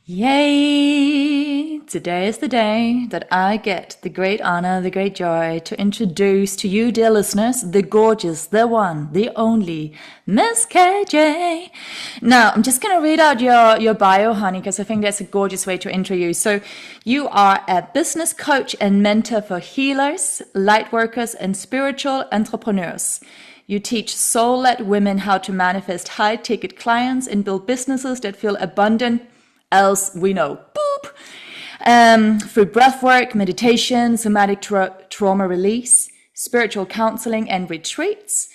Yay! Today is the day that I get the great honor, the great joy to introduce to you, dear listeners, the gorgeous, the one, the only, Miss KJ. Now, I'm just going to read out your bio, honey, because I think that's a gorgeous way to intro you. So, you are a business coach and mentor for healers, light workers, and spiritual entrepreneurs. You teach soul-led women how to manifest high-ticket clients and build businesses that feel abundant, else we know, boop. Through breathwork, meditation, somatic trauma release, spiritual counseling, and retreats,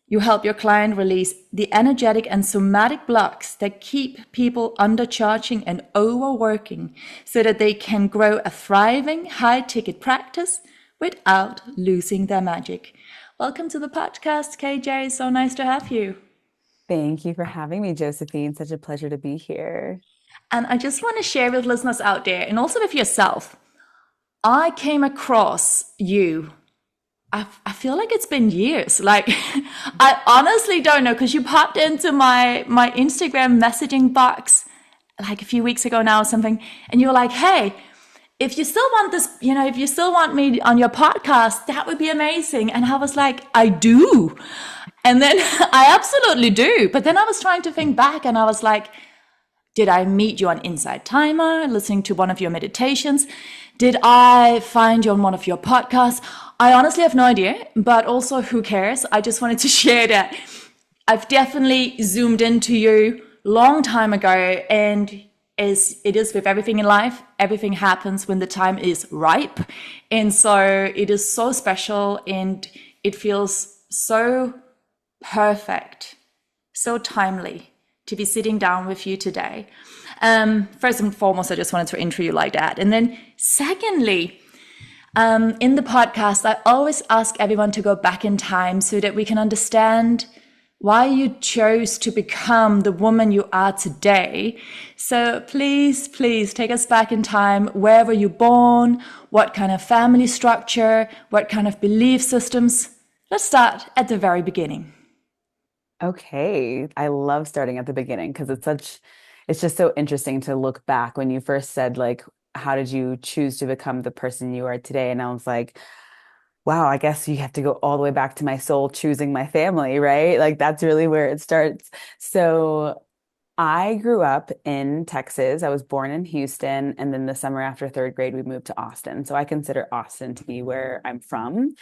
you help your client release the energetic and somatic blocks that keep people undercharging and overworking so that they can grow a thriving, high-ticket practice without losing their magic. Welcome to the podcast, KJ. So nice to have you. Thank you for having me, Josephine. Such a pleasure to be here. And I just want to share with listeners out there and also with yourself. I came across you. I feel like it's been years. Like, I honestly don't know because you popped into my Instagram messaging box like a few weeks ago now or something. And you were like, hey, if you still want this, if you still want me on your podcast, that would be amazing. And I was like, I do. And then I absolutely do. But then I was trying to think back and I was like, did I meet you on Inside Timer, listening to one of your meditations? Did I find you on one of your podcasts? I honestly have no idea, but also who cares? I just wanted to share that I've definitely zoomed into you long time ago, and as it is with everything in life, everything happens when the time is ripe. And so it is so special and it feels so perfect, so timely to be sitting down with you today. First and foremost, I just wanted to intro you like that. And then secondly, in the podcast, I always ask everyone to go back in time so that we can understand why you chose to become the woman you are today. So please, please take us back in time. Where were you born? What kind of family structure? What kind of belief systems? Let's start at the very beginning. Okay. I love starting at the beginning because it's just so interesting to look back when you first said, like, how did you choose to become the person you are today? And I was like, wow, I guess you have to go all the way back to my soul choosing my family, right? Like, that's really where it starts. So, I grew up in Texas. I was born in Houston, and then the summer after third grade, we moved to Austin. So I consider Austin to be where I'm from,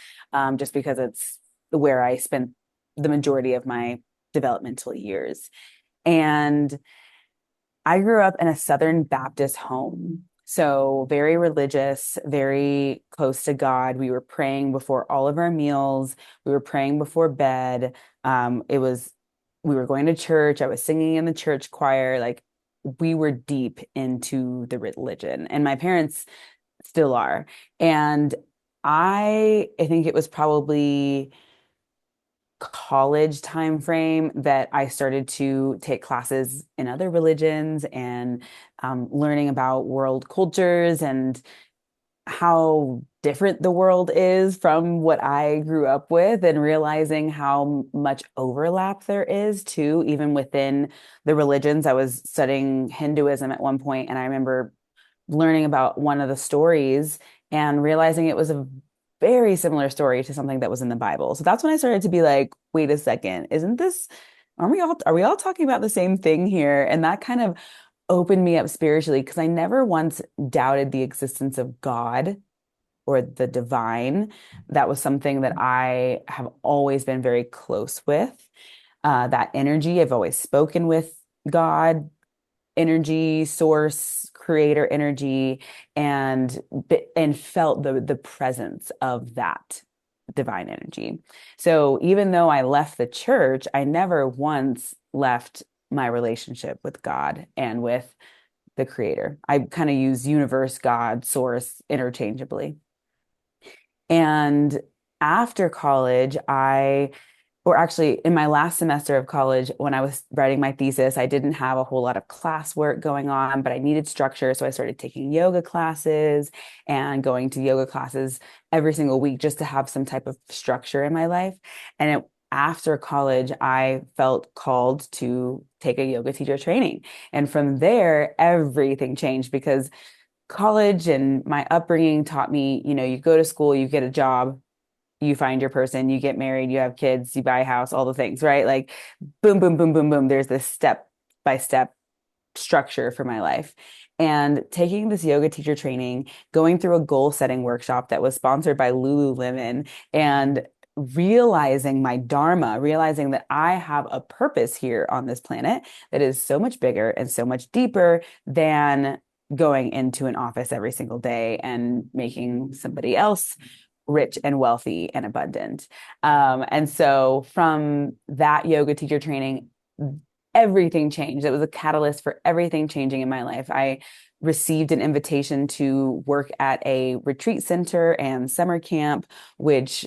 just because it's where I spent the majority of my developmental years. And I grew up in a Southern Baptist home. So very religious, very close to God. We were praying before all of our meals. We were praying before bed. We were going to church. I was singing in the church choir. Like, we were deep into the religion, and my parents still are. And I think it was probably college time frame that I started to take classes in other religions and learning about world cultures and how different the world is from what I grew up with, and realizing how much overlap there is too, even within the religions. I was studying Hinduism at one point, and I remember learning about one of the stories and realizing it was a very similar story to something that was in the Bible. So that's when I started to be like, wait a second, isn't this, are we all talking about the same thing here? And that kind of opened me up spiritually because I never once doubted the existence of God or the divine. That was something that I have always been very close with. That energy, I've always spoken with God energy, source, creator energy, and felt the presence of that divine energy. So even though I left the church, I never once left my relationship with God and with the creator. I kind of use universe, God, source interchangeably. And after college, or actually in my last semester of college, when I was writing my thesis, I didn't have a whole lot of classwork going on, but I needed structure. So I started taking yoga classes and going to yoga classes every single week just to have some type of structure in my life. And after college, I felt called to take a yoga teacher training. And from there, everything changed because college and my upbringing taught me, you go to school, you get a job, you find your person, you get married, you have kids, you buy a house, all the things, right? Like boom, boom, boom, boom, boom. There's this step by step structure for my life. And taking this yoga teacher training, going through a goal setting workshop that was sponsored by Lululemon, and realizing my dharma, realizing that I have a purpose here on this planet that is so much bigger and so much deeper than going into an office every single day and making somebody else rich and wealthy and abundant. And so from that yoga teacher training, everything changed. It was a catalyst for everything changing in my life. I received an invitation to work at a retreat center and summer camp, which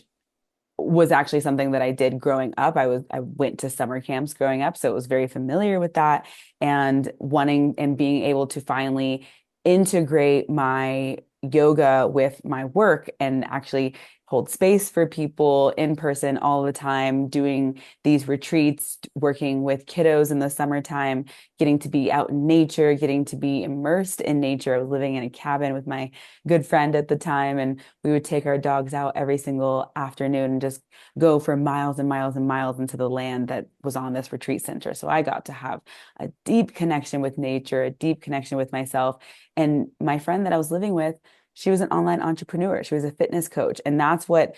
was actually something that I did growing up. I went to summer camps growing up, so it was very familiar with that, and wanting and being able to finally integrate my yoga with my work and actually hold space for people in person all the time, doing these retreats, working with kiddos in the summertime, getting to be out in nature, getting to be immersed in nature. I was living in a cabin with my good friend at the time, and we would take our dogs out every single afternoon and just go for miles and miles and miles into the land that was on this retreat center. So I got to have a deep connection with nature, a deep connection with myself. And my friend that I was living with, she was an online entrepreneur. She was a fitness coach. And that's what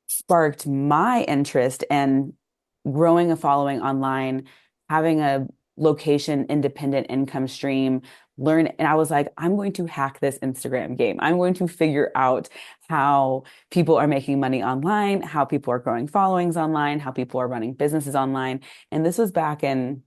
sparked my interest in growing a following online, having a location independent income stream, learn. And I was like, I'm going to hack this Instagram game. I'm going to figure out how people are making money online, how people are growing followings online, how people are running businesses online. And this was back in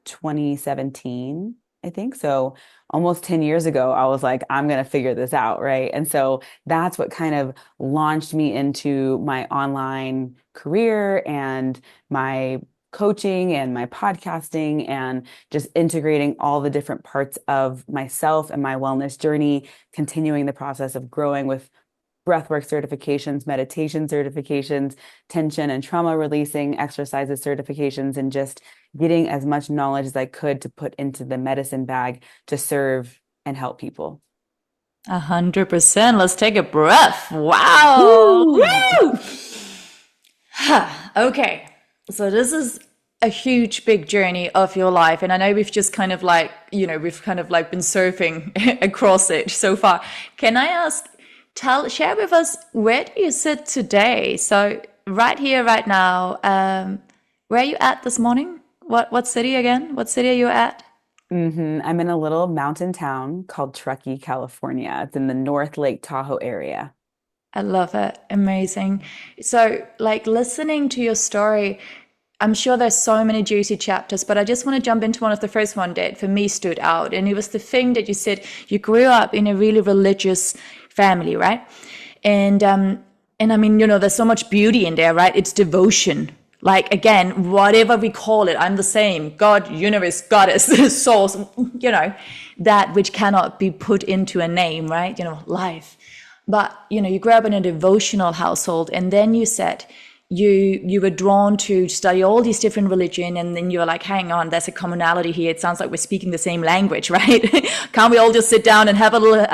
2017, I think. So almost 10 years ago, I was like, I'm going to figure this out. Right. And so that's what kind of launched me into my online career and my coaching and my podcasting and just integrating all the different parts of myself and my wellness journey, continuing the process of growing with breathwork certifications, meditation certifications, tension and trauma releasing exercises certifications, and just getting as much knowledge as I could to put into the medicine bag to serve and help people. 100%. Let's take a breath. Wow. Woo! Woo! Okay. So this is a huge, big journey of your life. And I know we've just kind of like, we've kind of like been surfing across it so far. Can I ask, share with us, where do you sit today? So right here, right now, where are you at this morning? What city again? What city are you at? I'm in a little mountain town called Truckee, California. It's in the North Lake Tahoe area. I love it. Amazing. So, like listening to your story, I'm sure there's so many juicy chapters, but I just want to jump into one of the first one that for me stood out. And it was the thing that you said you grew up in a really religious family, right? And I mean, there's so much beauty in there, right? It's devotion. Like again, whatever we call it, I'm the same. God, universe, goddess, source, that which cannot be put into a name, right? Life. But you grew up in a devotional household, and then you said you were drawn to study all these different religion, and then you were like, hang on, there's a commonality here. It sounds like we're speaking the same language, right? Can't we all just sit down and have a little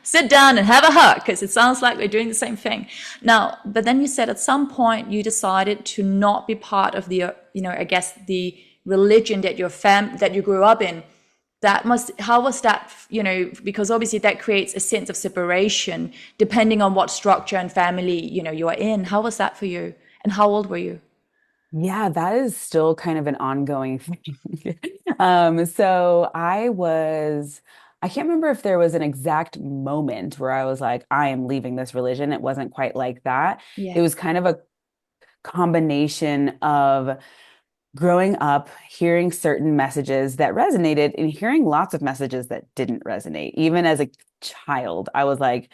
sit down and have a hug? Because it sounds like we're doing the same thing. Now, but then you said at some point you decided to not be part of the I guess the religion that that you grew up in. How was that, because obviously that creates a sense of separation depending on what structure and family, you are in. How was that for you? And how old were you? Yeah, that is still kind of an ongoing thing. So I can't remember if there was an exact moment where I was like, I am leaving this religion. It wasn't quite like that. It Yeah. was kind of a combination of growing up, hearing certain messages that resonated and hearing lots of messages that didn't resonate. Even as a child, I was like,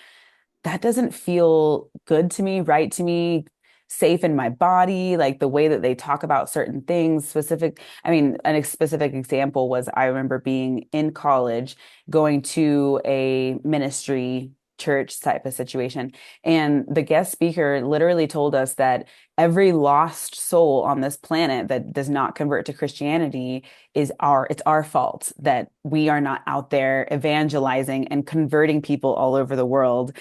that doesn't feel good to me, right to me, safe in my body, like the way that they talk about certain things. A specific example was I remember being in college, going to a ministry church type of situation. And the guest speaker literally told us that every lost soul on this planet that does not convert to Christianity it's our fault that we are not out there evangelizing and converting people all over the world.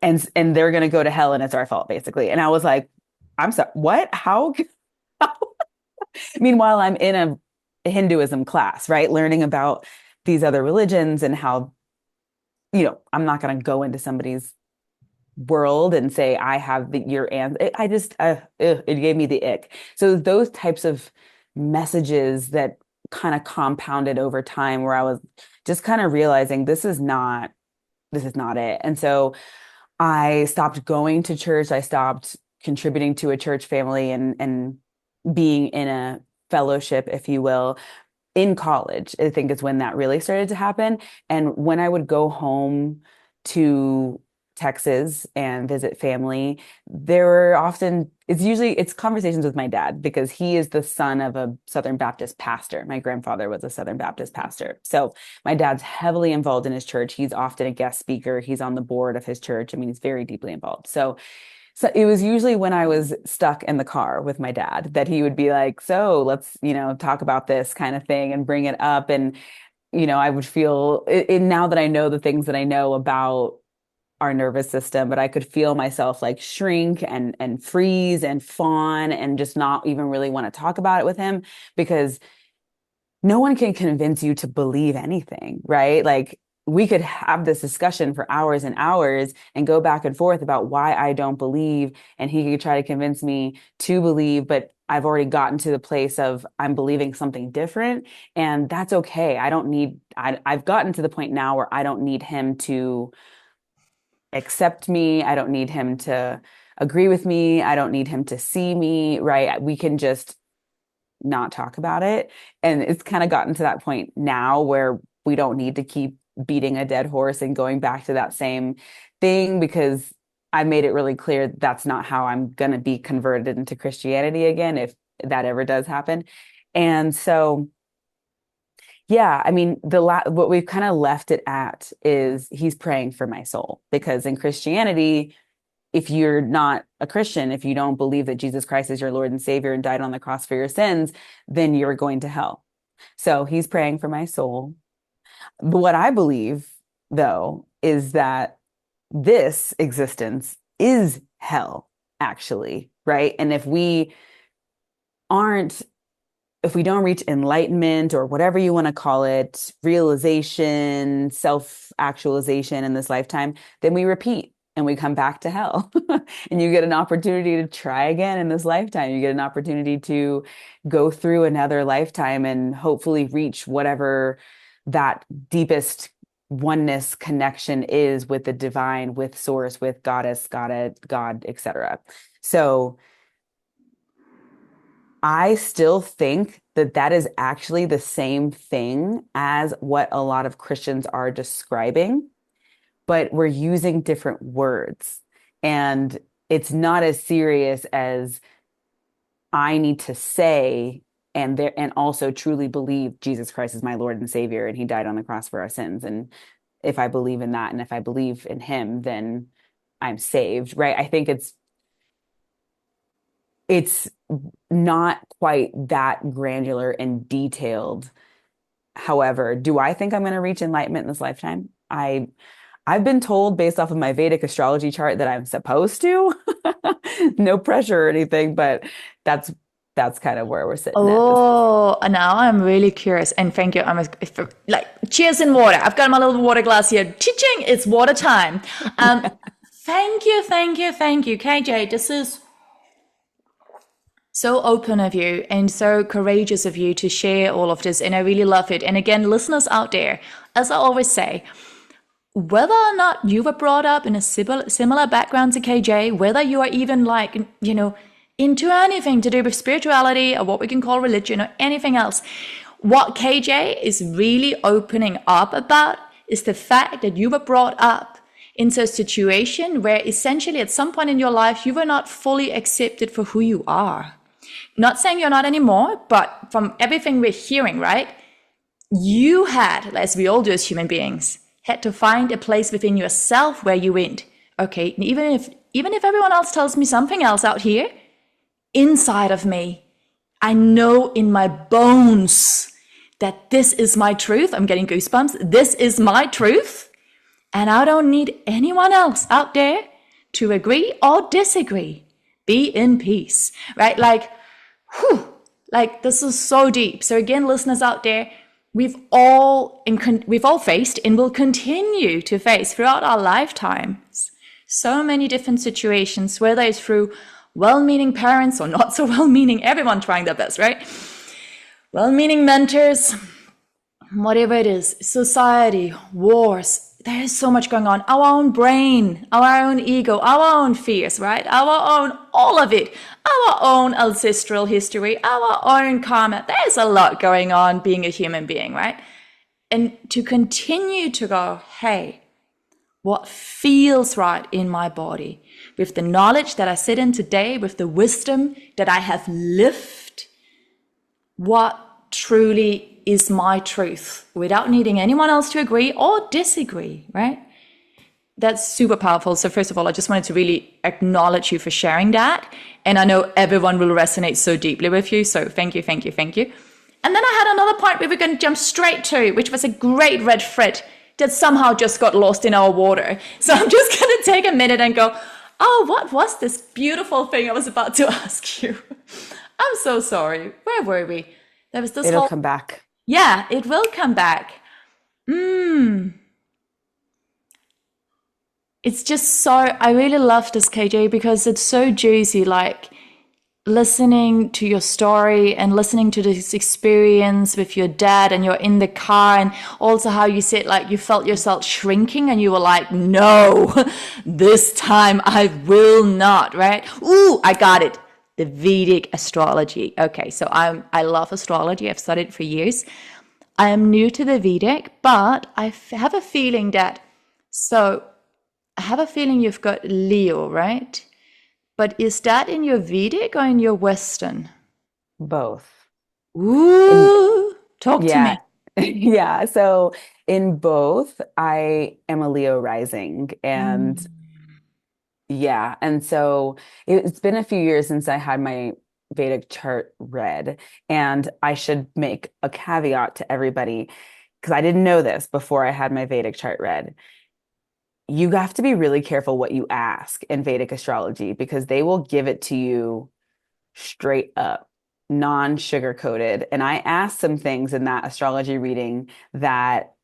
And they're going to go to hell and it's our fault, basically. And I was like, I'm sorry, what? How? Meanwhile, I'm in a Hinduism class, right? Learning about these other religions and how, I'm not going to go into somebody's world and say, I have your answer. I just, it gave me the ick. So those types of messages that kind of compounded over time where I was just kind of realizing this is not it. And so I stopped going to church. I stopped contributing to a church family and being in a fellowship, if you will, in college. I think is when that really started to happen. And when I would go home to Texas and visit family, there were often, it's conversations with my dad because he is the son of a Southern Baptist pastor. My grandfather was a Southern Baptist pastor. So my dad's heavily involved in his church. He's often a guest speaker. He's on the board of his church. I mean, he's very deeply involved. So it was usually when I was stuck in the car with my dad that he would be like, so let's, talk about this kind of thing and bring it up. And, I would feel it now that I know the things that I know about our nervous system, but I could feel myself like shrink and freeze and fawn and just not even really want to talk about it with him because no one can convince you to believe anything, right? Like we could have this discussion for hours and hours and go back and forth about why I don't believe, and he could try to convince me to believe, but I've already gotten to the place of I'm believing something different, and that's okay. I've gotten to the point now where I don't need him to accept me. I don't need him to agree with me. I don't need him to see me, right? We can just not talk about it. And it's kind of gotten to that point now where we don't need to keep beating a dead horse and going back to that same thing because I made it really clear that's not how I'm going to be converted into Christianity again, if that ever does happen. And so, yeah, I mean, what we've kind of left it at is he's praying for my soul because in Christianity, if you're not a Christian, if you don't believe that Jesus Christ is your Lord and Savior and died on the cross for your sins, then you're going to hell. So he's praying for my soul. What I believe, though, is that this existence is hell, actually, right? And if we don't reach enlightenment or whatever you want to call it, realization, self-actualization in this lifetime, then we repeat and we come back to hell. And you get an opportunity to try again in this lifetime. You get an opportunity to go through another lifetime and hopefully reach whatever that deepest oneness connection is with the divine, with source, with goddess, God, etc. So I still think that that is actually the same thing as what a lot of Christians are describing, but we're using different words. And it's not as serious as I need to say and also truly believe Jesus Christ is my Lord and Savior and he died on the cross for our sins. And if I believe in that and if I believe in him, then I'm saved, right? I think it's not quite that granular and detailed. However, do I think I'm going to reach enlightenment in this lifetime? I've been told based off of my Vedic astrology chart that I'm supposed to. No pressure or anything, but that's kind of where we're sitting at this. Oh, now I'm really curious. And thank you. Like, cheers in water. I've got my little water glass here. Teaching, it's water time. Thank you, KJ. This is so open of you and so courageous of you to share all of this. And I really love it. And again, listeners out there, as I always say, whether or not you were brought up in a similar background to KJ, whether you are even like, into anything to do with spirituality or what we can call religion or anything else, what KJ is really opening up about is the fact that you were brought up into a situation where essentially at some point in your life, you were not fully accepted for who you are. Not saying you're not anymore, but from everything we're hearing, right? You had, as we all do as human beings, had to find a place within yourself where you went, okay, even if everyone else tells me something else out here, inside of me, I know in my bones that this is my truth. I'm getting goosebumps. This is my truth. And I don't need anyone else out there to agree or disagree. Be in peace, right? Like, whew, like this is so deep. So again, listeners out there, we've all faced and will continue to face throughout our lifetimes so many different situations, whether it's through well-meaning parents or not so well-meaning, everyone trying their best, right? Well-meaning mentors, whatever it is, society, wars, there is so much going on. Our own brain, our own ego, our own fears, right? Our own, all of it, our own ancestral history, our own karma. There's a lot going on being a human being, right? And to continue to go, hey, what feels right in my body, with the knowledge that I sit in today, with the wisdom that I have lived, what truly is my truth without needing anyone else to agree or disagree, right? That's super powerful. So first of all, I just wanted to really acknowledge you for sharing that. And I know everyone will resonate so deeply with you. So thank you, thank you, thank you. And then I had another point we were going to jump straight to, which was a great red thread that somehow just got lost in our water. So I'm just going to take a minute and go, oh, what was this beautiful thing I was about to ask you? I'm so sorry. Where were we? There was this It'll come back. Yeah, it will come back. It's just so, I really love this, KJ, because it's so juicy, like listening to your story and listening to this experience with your dad, and you're in the car, and also how you said like you felt yourself shrinking and you were like, no, this time I will not, right? Ooh, I got it. The Vedic astrology. Okay, so I love astrology. I've studied it for years. I am new to the Vedic, but I have a feeling you've got Leo, right? But is that in your Vedic or in your Western? Both. Ooh, talk to me. Yeah. So in both, I am a Leo rising, and yeah. And so it's been a few years since I had my Vedic chart read. And I should make a caveat to everybody, because I didn't know this before I had my Vedic chart read. You have to be really careful what you ask in Vedic astrology, because they will give it to you straight up, non-sugar coated. And I asked some things in that astrology reading that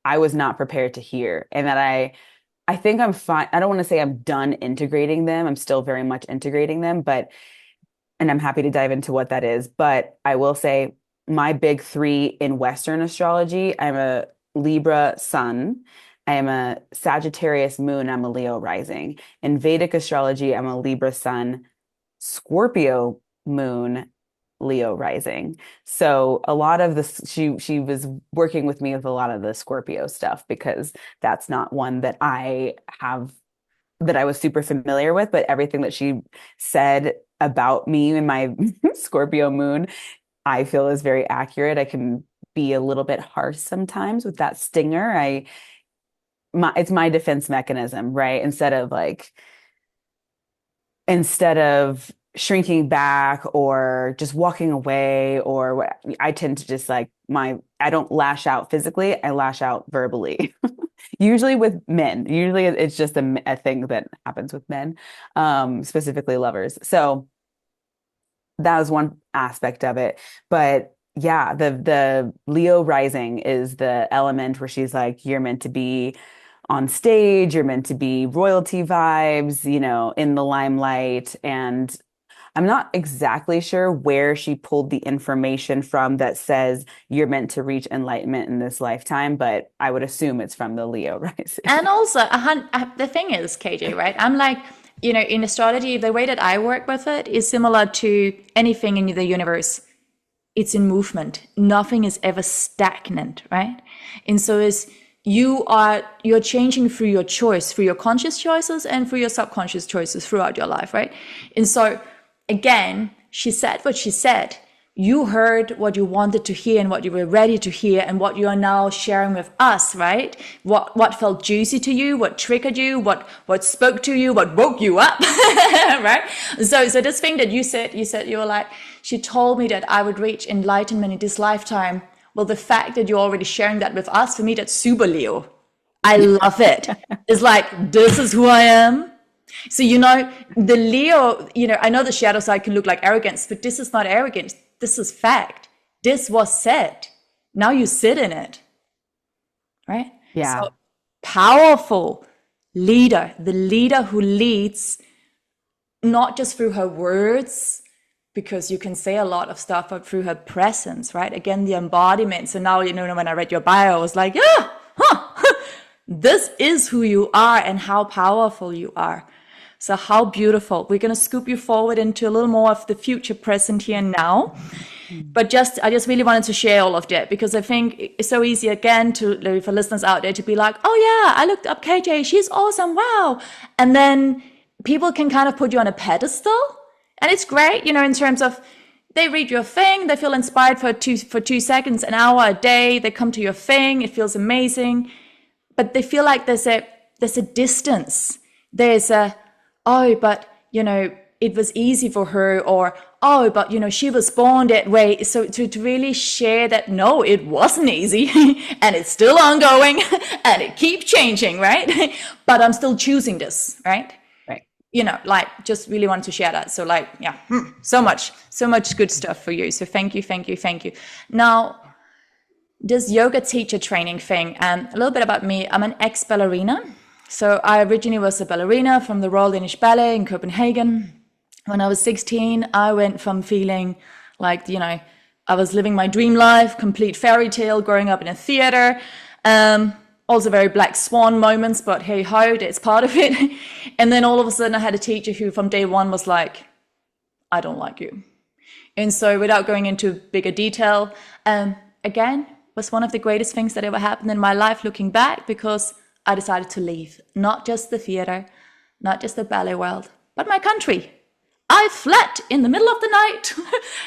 I was not prepared to hear, and that I think I'm fine. I don't want to say I'm done integrating them. I'm still very much integrating them, and I'm happy to dive into what that is. But I will say my big three in Western astrology, I'm a Libra sun, I am a Sagittarius moon, I'm a Leo rising. In Vedic astrology, I'm a Libra sun, Scorpio moon, Leo rising. So a lot of this, she was working with me with a lot of the Scorpio stuff, because that's not one that I was super familiar with, but everything that she said about me and my Scorpio moon, I feel is very accurate. I can be a little bit harsh sometimes with that stinger. It's my defense mechanism, right? Instead of shrinking back or just walking away, or what, I tend to just I don't lash out physically, I lash out verbally. Usually with men. Usually it's just a thing that happens with men, specifically lovers. So that was one aspect of it. But yeah, the Leo rising is the element where she's like, you're meant to be on stage, you're meant to be royalty vibes, in the limelight. And I'm not exactly sure where she pulled the information from that says you're meant to reach enlightenment in this lifetime, but I would assume it's from the Leo rising. And also, the thing is, KJ, right? I'm like, in astrology, the way that I work with it is similar to anything in the universe. It's in movement. Nothing is ever stagnant, right? And so you're changing through your choice, through your conscious choices and through your subconscious choices throughout your life, right? And so again, she said what she said. you heard what you wanted to hear and what you were ready to hear and what you are now sharing with us, right? What felt juicy to you, what triggered you, what spoke to you, what woke you up, right? So this thing that you said you were like, she told me that I would reach enlightenment in this lifetime. Well, the fact that you're already sharing that with us, for me, that's super Leo. I love it. It's like, this is who I am. So, the Leo, I know the shadow side can look like arrogance, but this is not arrogance. This is fact. This was said. Now you sit in it, right? Yeah. So, powerful leader, the leader who leads not just through her words, because you can say a lot of stuff, but through her presence, right? Again, the embodiment. So now, when I read your bio, I was like, yeah, this is who you are and how powerful you are. So how beautiful. We're going to scoop you forward into a little more of the future, present here and now. But I just really wanted to share all of that, because I think it's so easy again for listeners out there to be like, oh yeah, I looked up KJ. She's awesome. Wow. And then people can kind of put you on a pedestal, and it's great, in terms of they read your thing, they feel inspired for 2 seconds, an hour, a day. They come to your thing. It feels amazing. But they feel like there's a distance. There's oh, but, it was easy for her, or, oh, but, she was born that way. So to really share that, no, it wasn't easy and it's still ongoing and it keeps changing, right? But I'm still choosing this, right? Right. Just really wanted to share that. So yeah, so much good stuff for you. So thank you, thank you, thank you. Now, this yoga teacher training thing, a little bit about me. I'm an ex-ballerina. So I originally was a ballerina from the Royal Danish Ballet in Copenhagen. When I was 16, I went from feeling like, I was living my dream life, complete fairy tale, growing up in a theater. Also very black swan moments, but hey ho, that's part of it. And then all of a sudden I had a teacher who from day one was like, I don't like you. And so without going into bigger detail, again, was one of the greatest things that ever happened in my life looking back, because I decided to leave, not just the theater, not just the ballet world, but my country. I fled in the middle of the night,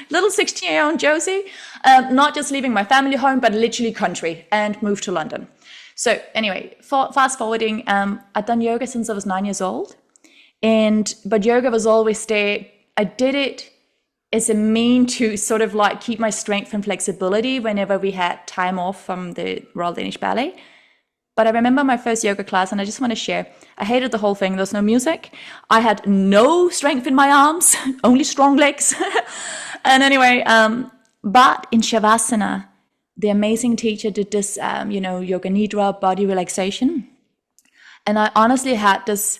little 16-year-old Josie, not just leaving my family home, but literally country, and moved to London. So anyway, fast forwarding, I'd done yoga since I was 9 years old, but yoga was always there. I did it as a mean to sort of like keep my strength and flexibility whenever we had time off from the Royal Danish Ballet. But I remember my first yoga class, and I just want to share. I hated the whole thing. There was no music. I had no strength in my arms, only strong legs. And anyway, but in Shavasana, the amazing teacher did this, Yoga Nidra, body relaxation. And I honestly had this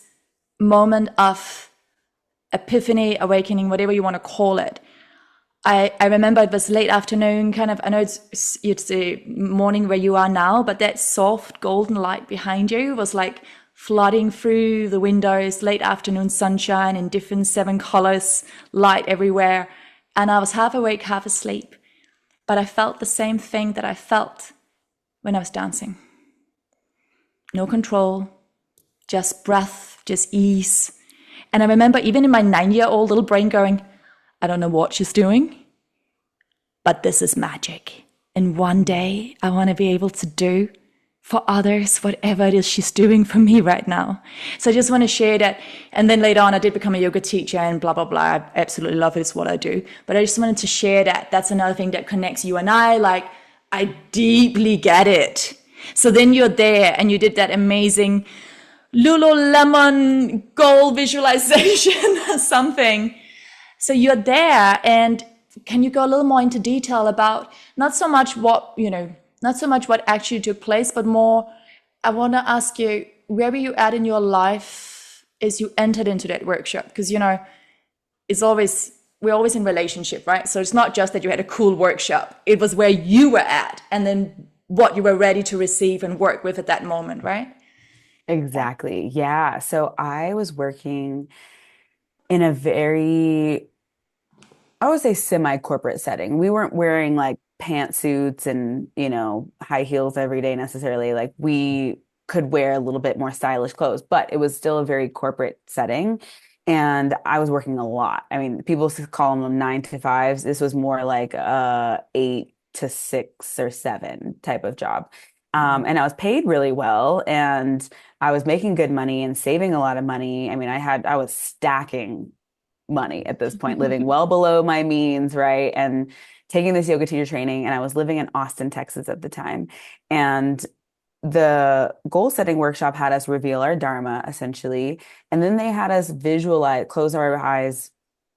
moment of epiphany, awakening, whatever you want to call it. I remember it was late afternoon, kind of, I know it's the morning where you are now, but that soft golden light behind you was like flooding through the windows, late afternoon sunshine in different 7 colors, light everywhere. And I was half awake, half asleep. But I felt the same thing that I felt when I was dancing. No control, just breath, just ease. And I remember even in my 9-year-old little brain going, I don't know what she's doing, but this is magic. And one day I want to be able to do for others whatever it is she's doing for me right now. So I just want to share that. And then later on, I did become a yoga teacher and blah, blah, blah. I absolutely love it. It's what I do. But I just wanted to share that. That's another thing that connects you and I. Like, I deeply get it. So then you're there and you did that amazing Lululemon goal visualization, something. So you're there, and can you go a little more into detail about not so much what actually took place, but more, I want to ask you, where were you at in your life as you entered into that workshop? Because, we're always in relationship, right? So it's not just that you had a cool workshop. It was where you were at, and then what you were ready to receive and work with at that moment, right? Exactly. Yeah. So I was working in a very, I would say, semi-corporate setting. We weren't wearing like pantsuits and, high heels every day necessarily. Like we could wear a little bit more stylish clothes, but it was still a very corporate setting. And I was working a lot. I mean, people call them 9 to 5s. This was more like a 8 to 6 or 7 type of job. And I was paid really well, and I was making good money and saving a lot of money. I mean, I was stacking money at this point, living well below my means, right? And taking this yoga teacher training. And I was living in Austin, Texas at the time. And the goal setting workshop had us reveal our dharma essentially, and then they had us visualize, close our eyes,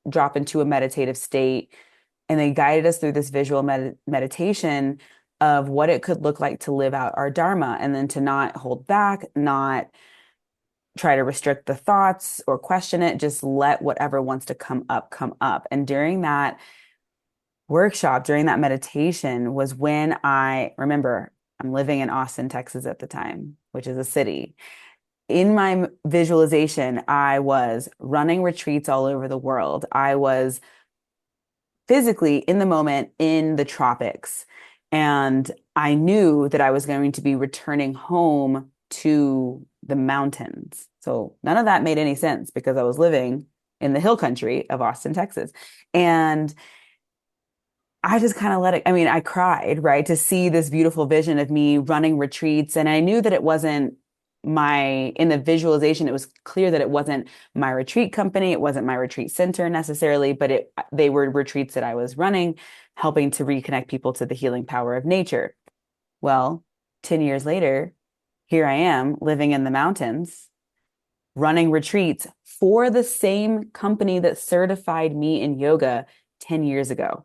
drop into a meditative state, and they guided us through this visual meditation of what it could look like to live out our dharma, and then to not hold back, not try to restrict the thoughts or question it, just let whatever wants to come up. And during that workshop, during that meditation, was when I remember I'm living in Austin, Texas at the time, which is a city. In my visualization, I was running retreats all over the world. I was physically in the moment in the tropics. And I knew that I was going to be returning home to the mountains. So none of that made any sense because I was living in the hill country of Austin, Texas. And I just kind of let it, I mean, I cried, right, to see this beautiful vision of me running retreats. And I knew that it wasn't in the visualization, it was clear that it wasn't my retreat company. It wasn't my retreat center necessarily, but they were retreats that I was running, helping to reconnect people to the healing power of nature. Well, 10 years later, here I am living in the mountains, running retreats for the same company that certified me in yoga 10 years ago.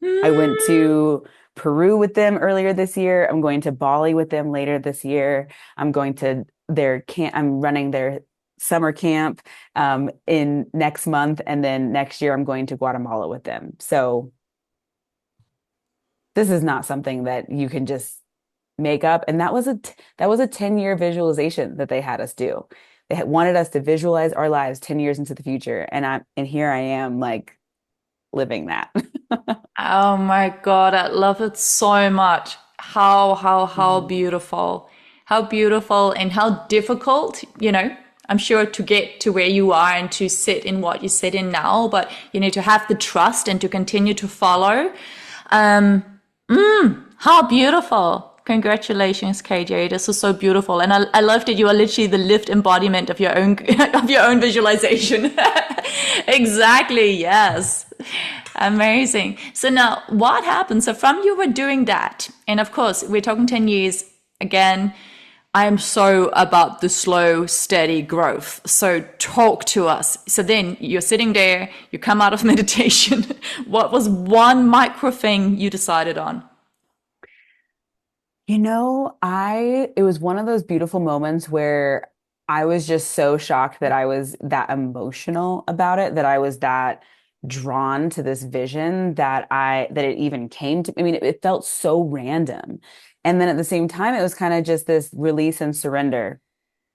I went Hmm. to Peru with them earlier this year. I'm going to Bali with them later this year. I'm going to their camp. I'm running their summer camp in next month. And then next year, I'm going to Guatemala with them. So this is not something that you can just make up. And that was a 10-year visualization that they had us do. They wanted us to visualize our lives 10 years into the future. And here I am like living that. Oh my God, I love it so much. How Mhm. beautiful. How beautiful and how difficult, I'm sure to get to where you are and to sit in what you sit in now, but to have the trust and to continue to follow. Um, how beautiful. Congratulations, KJ. This is so beautiful. And I love that you are literally the lived embodiment of your own of your own visualization. Exactly, yes. Amazing. So now what happened? So from you were doing that, and of course, we're talking 10 years again. I am so about the slow, steady growth. So talk to us. So then you're sitting there, you come out of meditation. What was one micro thing you decided on? It was one of those beautiful moments where I was just so shocked that I was that emotional about it, that I was that drawn to this vision that it even came to, I mean, it felt so random. And then at the same time, it was kind of just this release and surrender.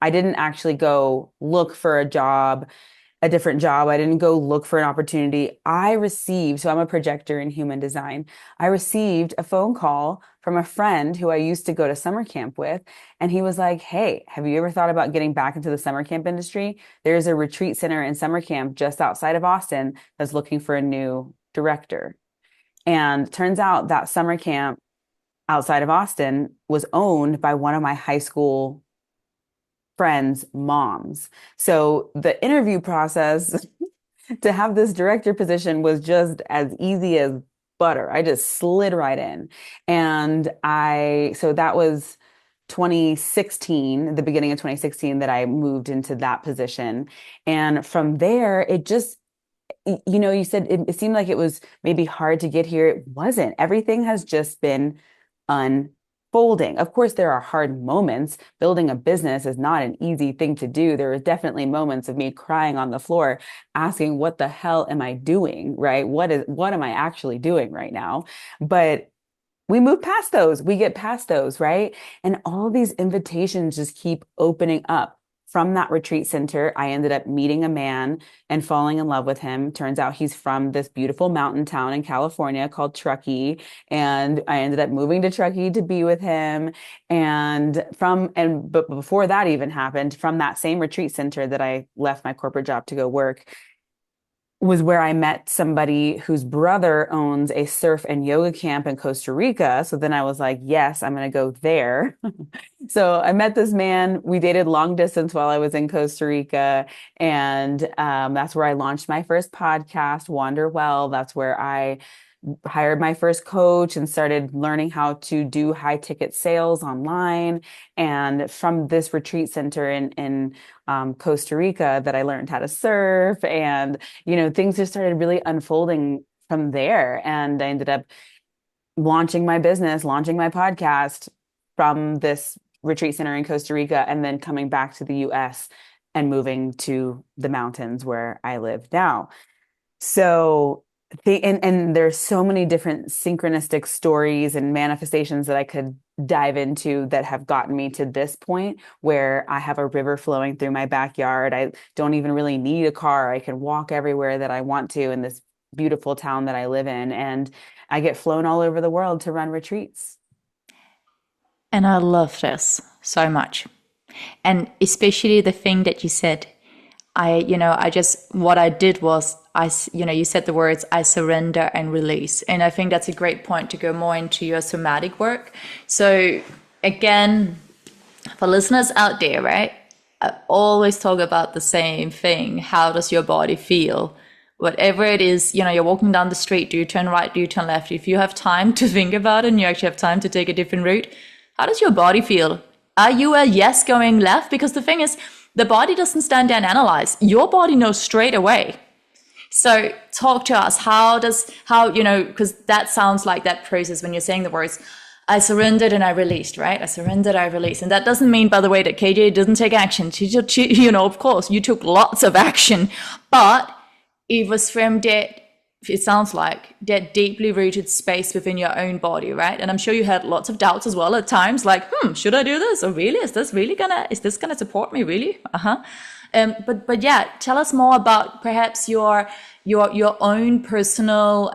I didn't actually go look for a different job. I didn't go look for an opportunity. So I'm a projector in human design. I received a phone call from a friend who I used to go to summer camp with. And he was like, "Hey, have you ever thought about getting back into the summer camp industry? There's a retreat center in summer camp just outside of Austin that's looking for a new director." And turns out that summer camp outside of Austin was owned by one of my high school friends' moms. So the interview process to have this director position was just as easy as butter. I just slid right in. So that was 2016, the beginning of 2016, that I moved into that position. And from there, you said it seemed like it was maybe hard to get here. It wasn't. Everything has just been unfolding. Of course, there are hard moments. Building a business is not an easy thing to do. There are definitely moments of me crying on the floor, asking, what the hell am I doing? Right? What am I actually doing right now? But we move past those. We get past those, right? And all these invitations just keep opening up. from that retreat center, I ended up meeting a man and falling in love with him. Turns out he's from this beautiful mountain town in California called Truckee. And I ended up moving to Truckee to be with him. But before that even happened, from that same retreat center that I left my corporate job to go work, was where I met somebody whose brother owns a surf and yoga camp in Costa Rica. So then I was like, yes, I'm going to go there. So I met this man. We dated long distance while I was in Costa Rica. And that's where I launched my first podcast, Wander Well. That's where I hired my first coach and started learning how to do high ticket sales online. And from this retreat center in Costa Rica, that I learned how to surf, and things just started really unfolding from there. And I ended up launching my business, launching my podcast from this retreat center in Costa Rica, and then coming back to the US and moving to the mountains where I live now. So and there's so many different synchronistic stories and manifestations that I could dive into that have gotten me to this point where I have a river flowing through my backyard. I don't even really need a car. I can walk everywhere that I want to in this beautiful town that I live in. And I get flown all over the world to run retreats. And I love this so much. And especially the thing that you said, what I did was, you said the words, I surrender and release. And I think that's a great point to go more into your somatic work. So again, for listeners out there, right? I always talk about the same thing. How does your body feel? Whatever it is, you're walking down the street. Do you turn right? Do you turn left? If you have time to think about it and you actually have time to take a different route, how does your body feel? Are you a yes going left? Because the thing is, the body doesn't stand there and analyze. Your body knows straight away. So talk to us. Because that sounds like that process when you're saying the words, I surrendered and I released, right? I surrendered, I released. And that doesn't mean, by the way, that KJ didn't take action. Of course, you took lots of action, but it was from that, it sounds like, that deeply rooted space within your own body, right? And I'm sure you had lots of doubts as well at times, like, should I do this? Or really, is this gonna support me, really? But yeah, tell us more about perhaps your own personal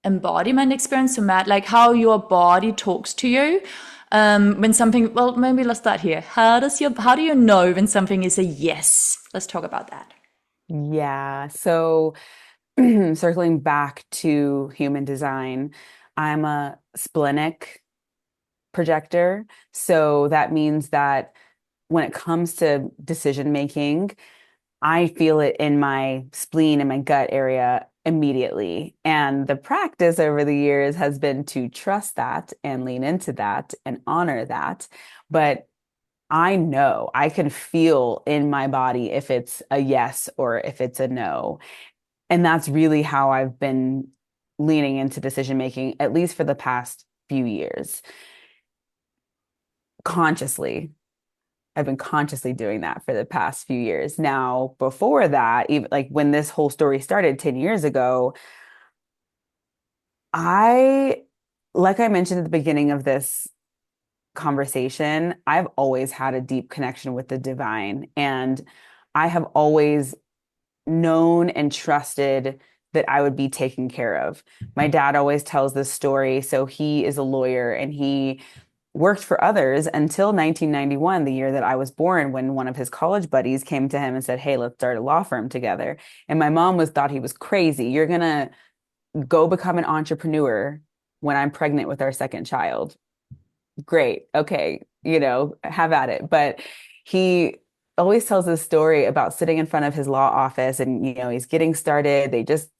embodiment experience, so Matt, like how your body talks to you when something. Well, maybe let's start here. How do you know when something is a yes? Let's talk about that. Yeah. So circling back to human design, I'm a splenic projector. So that means that when it comes to decision making, I feel it in my spleen and my gut area immediately. And the practice over the years has been to trust that and lean into that and honor that. But I know I can feel in my body if it's a yes or if it's a no. And that's really how I've been leaning into decision making, at least for the past few years. Consciously, I've been consciously doing that for the past few years. Now, before that, even like when this whole story started 10 years ago, like I mentioned at the beginning of this conversation, I've always had a deep connection with the divine. And I have always known and trusted that I would be taken care of. My dad always tells this story. So he is a lawyer and he worked for others until 1991, the year that I was born, when one of his college buddies came to him and said, "Hey, let's start a law firm together." And my mom thought he was crazy. "You're gonna go become an entrepreneur when I'm pregnant with our second child." Great. Okay. Have at it. But he always tells this story about sitting in front of his law office and, he's getting started. They just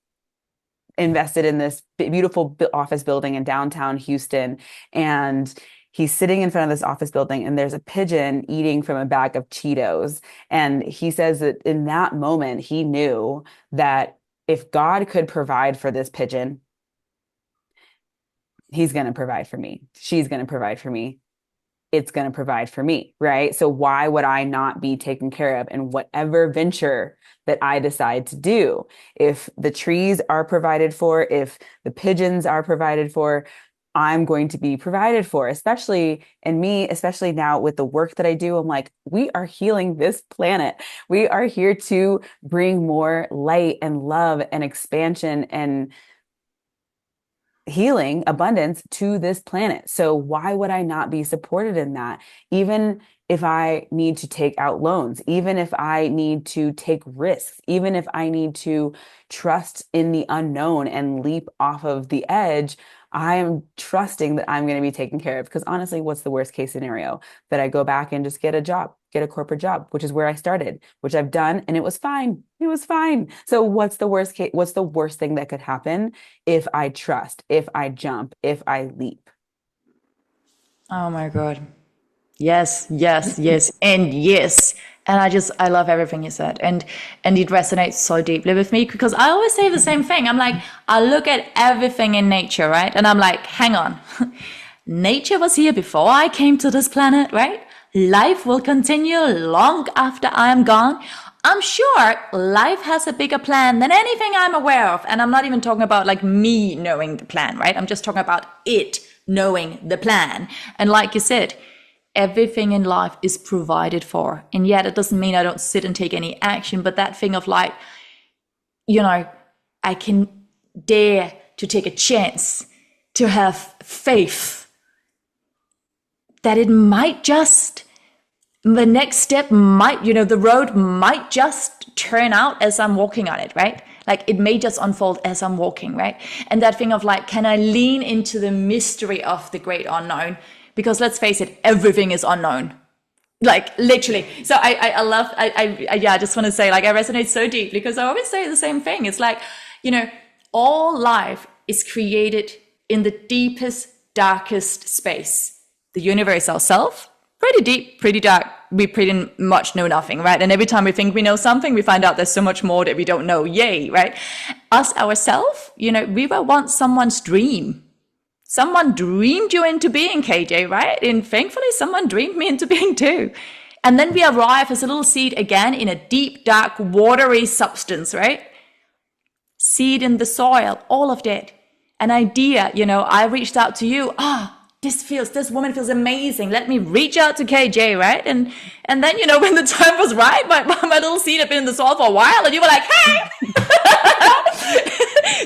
invested in this beautiful office building in downtown Houston. And he's sitting in front of this office building and there's a pigeon eating from a bag of Cheetos. And he says that in that moment, he knew that if God could provide for this pigeon, he's going to provide for me. She's going to provide for me. It's going to provide for me, right? So why would I not be taken care of in whatever venture that I decide to do? If the trees are provided for, if the pigeons are provided for, I'm going to be provided for, especially in me, especially now with the work that I do. I'm like, we are healing this planet. We are here to bring more light and love and expansion and healing, abundance to this planet. So why would I not be supported in that? Even if I need to take out loans, even if I need to take risks, even if I need to trust in the unknown and leap off of the edge, I am trusting that I'm going to be taken care of. Because honestly, what's the worst case scenario? That I go back and just get a job, get a corporate job, which is where I started, which I've done, and it was fine. It was fine. So what's the worst case? What's the worst thing that could happen if I trust, if I jump, if I leap? Oh my God. Yes, yes, yes, and yes. And I love everything you said. And it resonates so deeply with me because I always say the same thing. I'm like, I look at everything in nature, right? And I'm like, hang on. Nature was here before I came to this planet, right? Life will continue long after I am gone. I'm sure life has a bigger plan than anything I'm aware of. And I'm not even talking about like me knowing the plan, right? I'm just talking about it knowing the plan. And like you said, everything in life is provided for. And yet it doesn't mean I don't sit and take any action, but that thing of like, you know, I can dare to take a chance, to have faith that it might just, the next step might, the road might just turn out as I'm walking on it, right? Like it may just unfold as I'm walking, right? And that thing of like, can I lean into the mystery of the great unknown? Because let's face it, everything is unknown. Like literally. So I love, yeah, I just want to say like, I resonate so deeply because I always say the same thing. It's like, all life is created in the deepest, darkest space. The universe ourselves, pretty deep, pretty dark. We pretty much know nothing, right? And every time we think we know something, we find out there's so much more that we don't know. Yay, right? Us ourselves, we were once someone's dream. Someone dreamed you into being, KJ, right? And thankfully, someone dreamed me into being too. And then we arrive as a little seed again in a deep, dark, watery substance, right? Seed in the soil, all of that. An idea, I reached out to you. This woman feels amazing. Let me reach out to KJ, right? And then, when the time was right, my little seed had been in the soil for a while, and you were like, hey,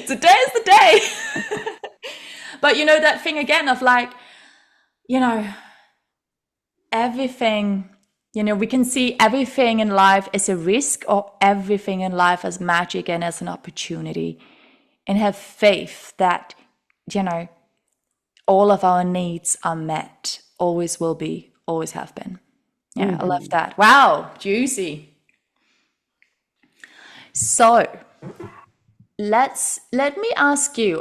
today's the day. But that thing again of like, everything, we can see everything in life as a risk or everything in life as magic and as an opportunity, and have faith that, all of our needs are met, always will be, always have been. Yeah, I love that. Wow, juicy. So let me ask you,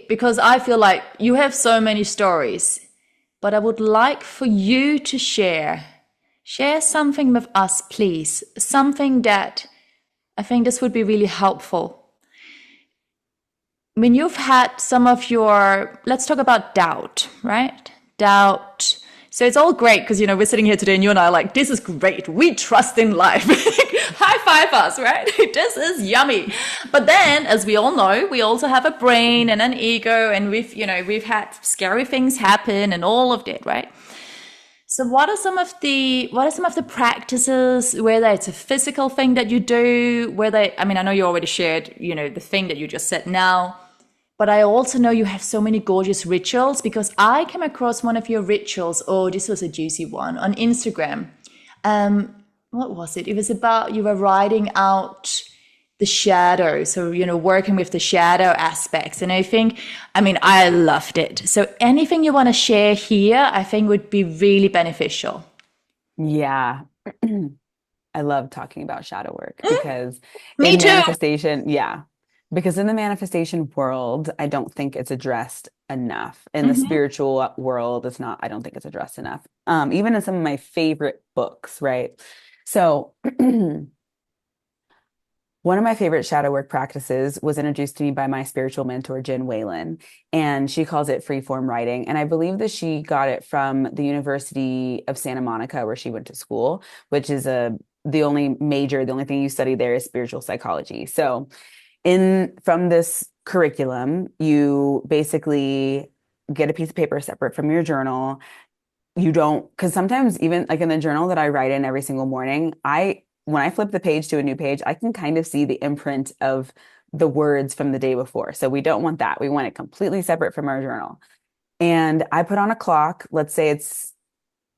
because I feel like you have so many stories, but I would like for you to share something with us, please. Something that I think this would be really helpful. I mean, you've had some of let's talk about doubt, right? Doubt. So it's all great because, we're sitting here today and you and I are like, this is great. We trust in life. High five us, right? This is yummy. But then, as we all know, we also have a brain and an ego, and we've had scary things happen and all of that, right? So what are some of the practices, whether it's a physical thing that you do, I know you already shared, the thing that you just said now, but I also know you have so many gorgeous rituals because I came across one of your rituals. Oh, this was a juicy one on Instagram. What was it? It was about you were writing out the shadow. So, working with the shadow aspects. And I loved it. So anything you want to share here, I think would be really beneficial. Yeah. I love talking about shadow work because Me in too. manifestation, yeah, because in the manifestation world, I don't think it's addressed enough. In the spiritual world, I don't think it's addressed enough. Even in some of my favorite books, right? So one of my favorite shadow work practices was introduced to me by my spiritual mentor, Jen Whalen, and she calls it freeform writing. And I believe that she got it from the University of Santa Monica, where she went to school, which is the only thing you study there is spiritual psychology. So from this curriculum, you basically get a piece of paper separate from your journal. You don't, because sometimes even like in the journal that I write in every single morning, when I flip the page to a new page, I can kind of see the imprint of the words from the day before. So we don't want that. We want it completely separate from our journal. And I put on a clock, let's say it's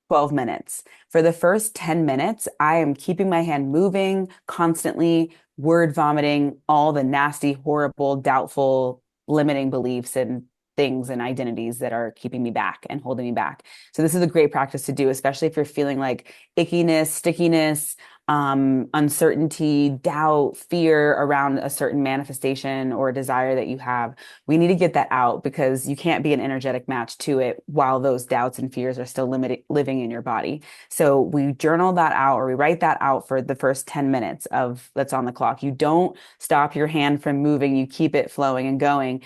12 minutes. For the first 10 minutes, I am keeping my hand moving constantly, word vomiting all the nasty, horrible, doubtful, limiting beliefs and things and identities that are keeping me back and holding me back. So this is a great practice to do, especially if you're feeling like ickiness, stickiness, uncertainty, doubt, fear around a certain manifestation or desire that you have. We need to get that out because you can't be an energetic match to it while those doubts and fears are still living in your body. So we journal that out or we write that out for the first 10 minutes of that's on the clock. You don't stop your hand from moving. You keep it flowing and going,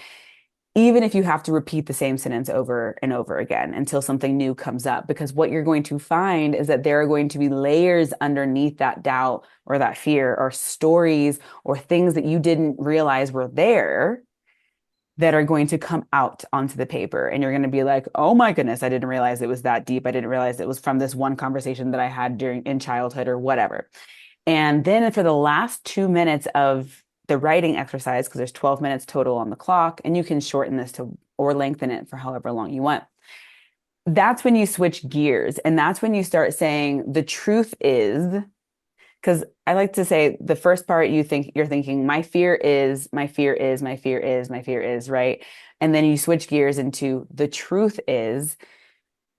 even if you have to repeat the same sentence over and over again until something new comes up. Because what you're going to find is that there are going to be layers underneath that doubt or that fear or stories or things that you didn't realize were there that are going to come out onto the paper. And you're going to be like, oh my goodness, I didn't realize it was that deep. I didn't realize it was from this one conversation that I had during in childhood or whatever. And then for the last 2 minutes of the writing exercise, because there's 12 minutes total on the clock, and you can shorten this to or lengthen it for however long you want. That's when you switch gears. And that's when you start saying the truth is, because I like to say the first part you're thinking, my fear is, my fear is, my fear is, my fear is, right? And then you switch gears into the truth is.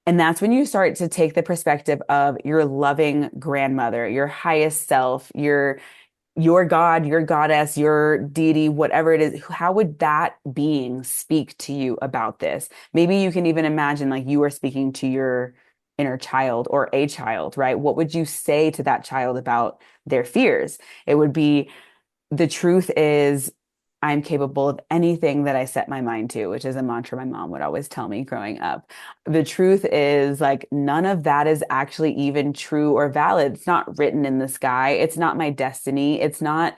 And that's when you start to take the perspective of your loving grandmother, your highest self, your God, your goddess, your deity, whatever it is. How would that being speak to you about this? Maybe you can even imagine like you are speaking to your inner child or a child, right? What would you say to that child about their fears? It would be, the truth is, I'm capable of anything that I set my mind to, which is a mantra my mom would always tell me growing up. The truth is, like, none of that is actually even true or valid. It's not written in the sky. It's not my destiny. It's not,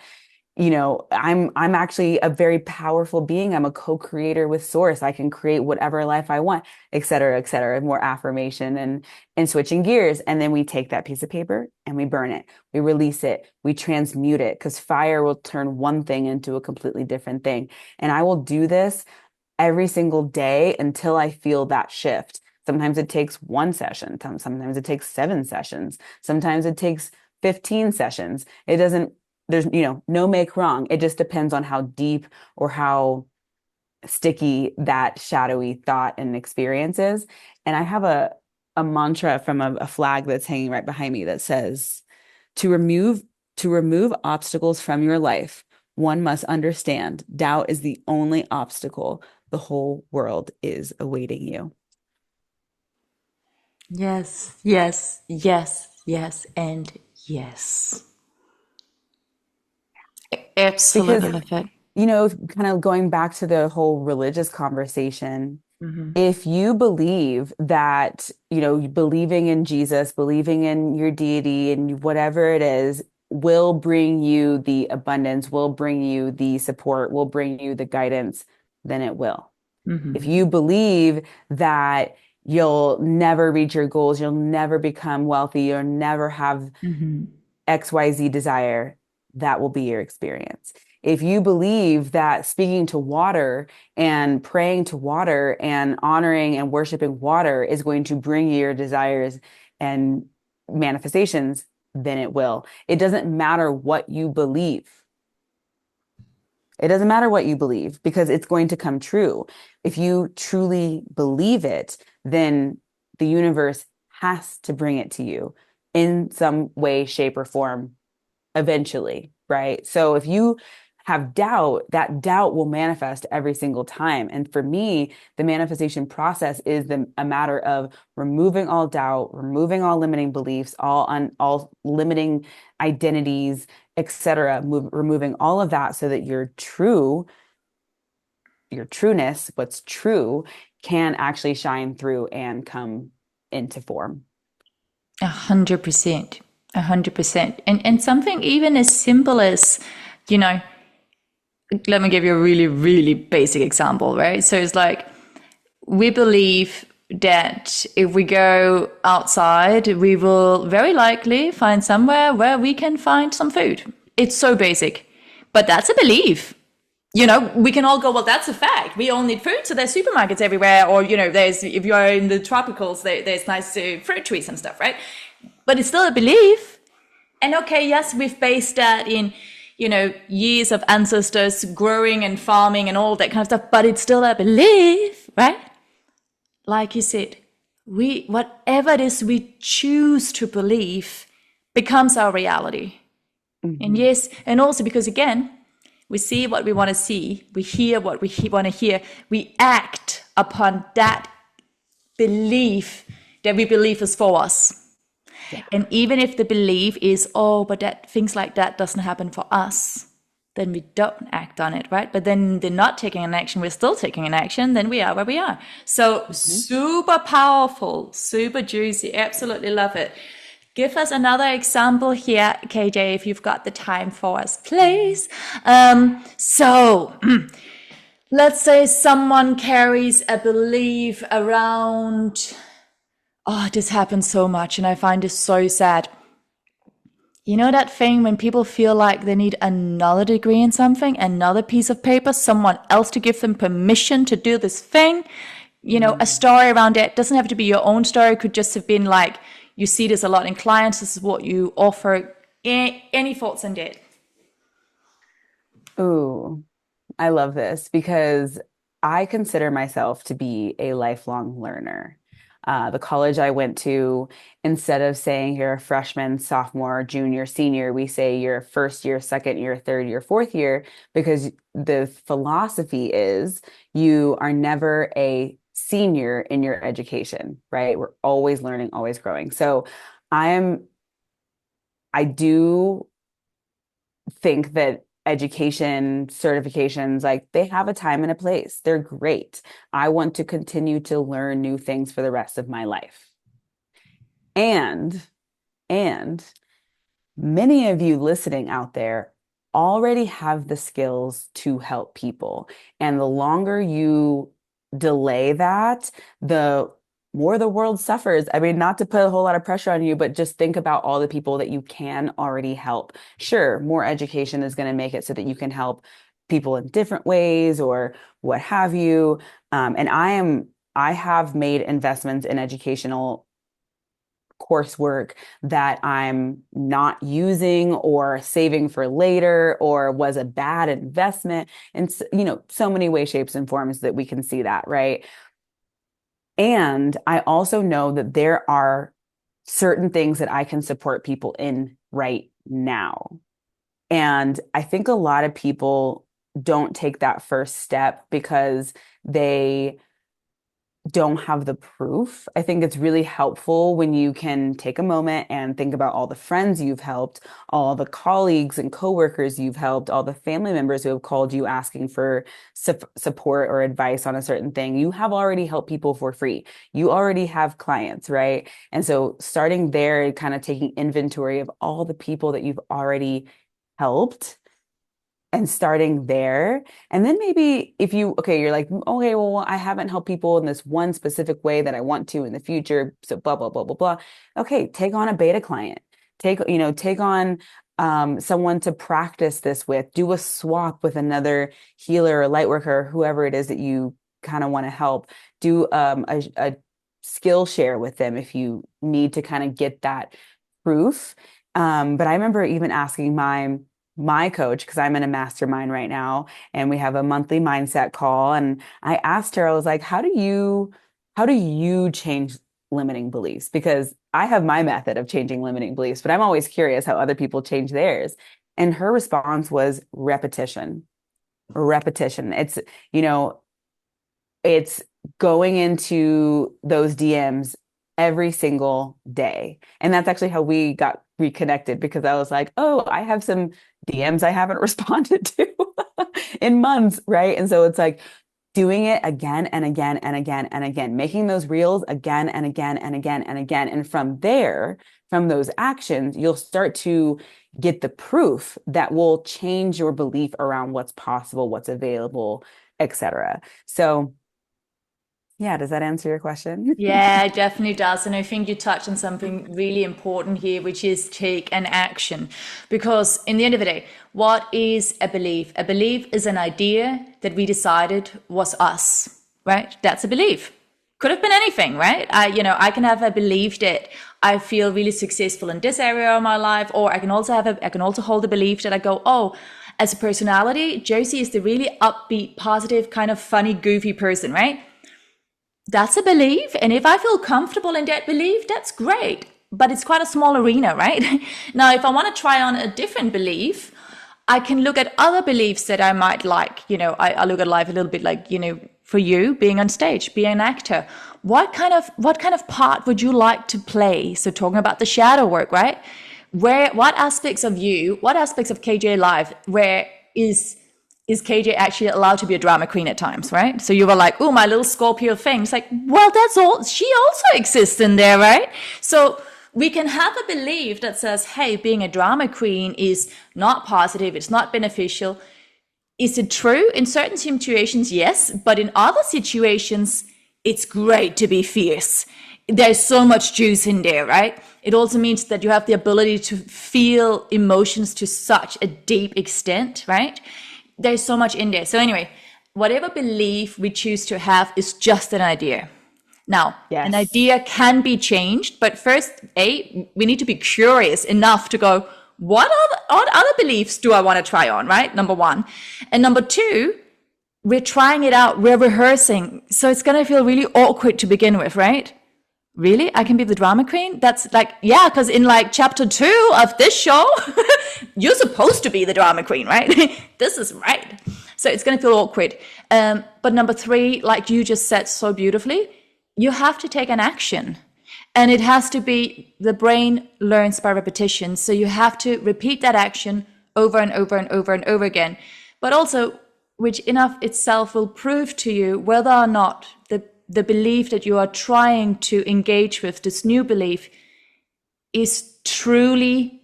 I'm actually a very powerful being. I'm a co-creator with source. I can create whatever life I want, et cetera, more affirmation and switching gears. And then we take that piece of paper and we burn it. We release it. We transmute it because fire will turn one thing into a completely different thing. And I will do this every single day until I feel that shift. Sometimes it takes one session. Sometimes it takes 7 sessions. Sometimes it takes 15 sessions. It doesn't there's no make wrong. It just depends on how deep or how sticky that shadowy thought and experience is. And I have a mantra from a flag that's hanging right behind me that says, to remove obstacles from your life, one must understand doubt is the only obstacle. The whole world is awaiting you. Yes, yes, yes, yes, and yes. Because, Absolutely love it. kind of going back to the whole religious conversation, Hmm. if you believe that, believing in Jesus, believing in your deity and whatever it is will bring you the abundance, will bring you the support, will bring you the guidance, then it will. If Hmm. you believe that you'll never reach your goals, you'll never become wealthy, you'll never have Hmm. XYZ desire, that will be your experience. If you believe that speaking to water and praying to water and honoring and worshiping water is going to bring you your desires and manifestations, then it will. It doesn't matter what you believe. It doesn't matter what you believe because it's going to come true. If you truly believe it, then the universe has to bring it to you in some way, shape, or form eventually, right? So if you have doubt, that doubt will manifest every single time. And for me, the manifestation process is a matter of removing all doubt, removing all limiting beliefs, all limiting identities, etc., removing all of that so that your trueness, what's true, can actually shine through and come into form. 100%. 100%. And something even as simple as, you know, let me give you a really, really basic example, right? So it's like we believe that if we go outside, we will very likely find somewhere where we can find some food. It's so basic, but that's a belief. You know, we can all go, well, that's a fact. We all need food, so there's supermarkets everywhere. Or, you know, there's, if you're in the tropicals, there's nice fruit trees and stuff, right? But it's still a belief. And okay, yes, we've based that in, you know, years of ancestors growing and farming and all that kind of stuff, but it's still a belief, right? Like you said, whatever it is we choose to believe becomes our reality. And Mhm. yes, and also because again, we see what we want to see, we hear what we want to hear, we act upon that belief that we believe is for us. Yeah. And even if the belief is, oh, but that things like that doesn't happen for us, then we don't act on it, right? But then they're not taking an action, we're still taking an action, then we are where we are. So Mhm. super powerful, super juicy, absolutely love it. Give us another example here, KJ, if you've got the time for us, please. So let's say someone carries a belief around, oh, this happens so much, and I find this so sad. You know that thing when people feel like they need another degree in something, another piece of paper, someone else to give them permission to do this thing? You know, a Mm. story around it doesn't have to be your own story. It could just have been like, you see this a lot in clients. This is what you offer. Any thoughts on that? Ooh, I love this because I consider myself to be a lifelong learner. The college I went to, instead of saying you're a freshman, sophomore, junior, senior, we say you're first year, second year, third year, fourth year, because the philosophy is you are never a senior in your education, right? We're always learning, always growing. So I am, I do think that education certifications, like they have a time and a place. They're great. I want to continue to learn new things for the rest of my life. And and many of you listening out there already have the skills to help people. And the longer you delay that, the more the world suffers. I mean, not to put a whole lot of pressure on you, but just think about all the people that you can already help. Sure, more education is going to make it so that you can help people in different ways or what have you. I have made investments in educational coursework that I'm not using or saving for later or was a bad investment. And, you know, so many ways, shapes, and forms that we can see that, right? And I also know that there are certain things that I can support people in right now. And I think a lot of people don't take that first step because they don't have the proof. I think it's really helpful when you can take a moment and think about all the friends you've helped, all the colleagues and coworkers you've helped, all the family members who have called you asking for support or advice on a certain thing. You have already helped people for free. You already have clients, right? And so starting there, kind of taking inventory of all the people that you've already helped and starting there. And then maybe if you, okay, you're like, okay, well, I haven't helped people in this one specific way that I want to in the future. So blah, blah, blah, blah, blah. Okay, take on a beta client. Take on someone to practice this with. Do a swap with another healer or light worker, whoever it is that you kind of want to help. Do a skill share with them if you need to kind of get that proof. But I remember even asking my coach, because I'm in a mastermind right now, and we have a monthly mindset call. And I asked her, I was like, how do you change limiting beliefs? Because I have my method of changing limiting beliefs, but I'm always curious how other people change theirs. And her response was repetition. Repetition. You know, it's going into those DMs every single day. And that's actually how we got reconnected because I was like, oh, I have some DMs I haven't responded to in months, right? And so it's like doing it again and again and again and again, making those reels again and again and again and again. And from there, from those actions, you'll start to get the proof that will change your belief around what's possible, what's available, etc. So Yeah, does that answer your question? Yeah, it definitely does. And I think you touched on something really important here, which is take an action. Because in the end of the day, what is a belief? A belief is an idea that we decided was us, right? That's a belief. Could have been anything, right? I can have a belief that I feel really successful in this area of my life, or I can also hold a belief that I go, oh, as a personality, Josie is the really upbeat, positive, kind of funny, goofy person, right? That's a belief. And if I feel comfortable in that belief, that's great. But it's quite a small arena, right? Now, if I want to try on a different belief, I can look at other beliefs that I might like. I look at life a little bit like, for you being on stage, being an actor. What kind of part would you like to play? So talking about the shadow work, right? What aspects of you, what aspects of KJ life, where is KJ actually allowed to be a drama queen at times, right? So you were like, oh, my little Scorpio thing. It's like, well, that's all. She also exists in there, right? So we can have a belief that says, hey, being a drama queen is not positive. It's not beneficial. Is it true? In certain situations, yes. But in other situations, it's great to be fierce. There's so much juice in there, right? It also means that you have the ability to feel emotions to such a deep extent, right? There's so much in there. So anyway, whatever belief we choose to have is just an idea. Now, an Yes. idea can be changed, but first, we need to be curious enough to go, what other beliefs do I want to try on, right? Number one. And number two, we're trying it out, we're rehearsing. So it's going to feel really awkward to begin with, right? Really? I can be the drama queen? That's like, yeah, because in like chapter 2 of this show, you're supposed to be the drama queen, right? This is right. So it's going to feel awkward. But number 3, like you just said so beautifully, you have to take an action. And it has to be the brain learns by repetition. So you have to repeat that action over and over and over and over again. But also, which enough itself will prove to you whether or not the belief that you are trying to engage with, this new belief, is truly